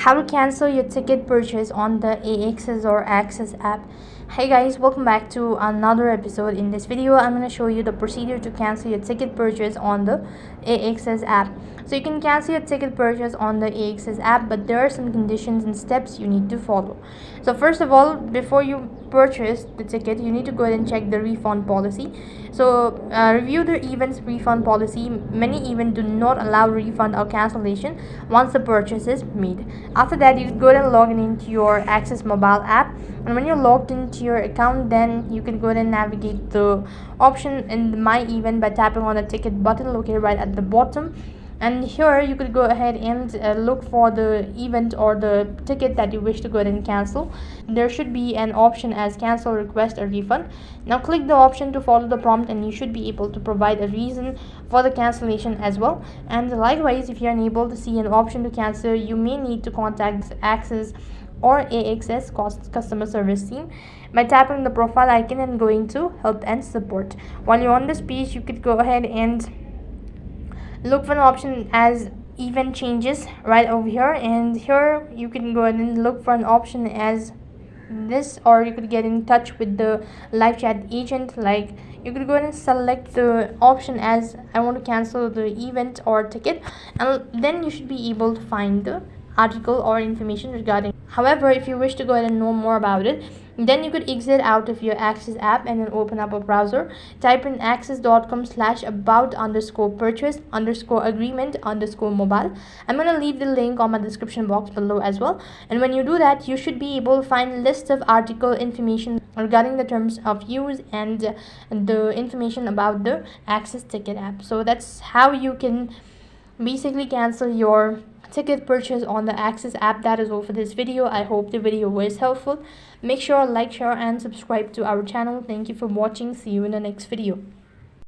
How to cancel your ticket purchase on the AXS or Access app. Hey guys, welcome back to another episode. In this video I'm going to show you the procedure to cancel your ticket purchase on the AXS app. So you can cancel your ticket purchase on the AXS app, but there are some conditions and steps you need to follow. So first of all, before you purchase the ticket, you need to go ahead and check the refund policy. So review the event's refund policy. Many events do not allow refund or cancellation once the purchase is made. After that, you go ahead and log in into your Access mobile app, and when you're logged into your account, then you can go ahead and navigate the option in my event by tapping on the ticket button located right at the bottom. And here you could go ahead and look for the event or the ticket that you wish to go ahead and cancel. There should be an option as cancel, request a refund. Now click the option to follow the prompt, and you should be able to provide a reason for the cancellation as well. And likewise, if you're unable to see an option to cancel, you may need to contact Access or AXS customer service team by tapping the profile icon and going to help and support. While you're on this page, you could go ahead and look for an option as event changes right over here, and here you can go ahead and look for an option as this, or you could get in touch with the live chat agent. Like, you could go ahead and select the option as I want to cancel the event or ticket, and then you should be able to find the article or information regarding. However, if you wish to go ahead and know more about it, then you could exit out of your Access app and then open up a browser. Type in access.com/about_purchase_agreement_mobile. I'm going to leave the link on my description box below as well. And when you do that, you should be able to find list of article information regarding the terms of use and the information about the Access ticket app. So that's how you can basically cancel your ticket purchase on the Access app. That is all for this video. I hope the video was helpful. Make sure to like, share and subscribe to our channel. Thank you for watching. See you in the next video.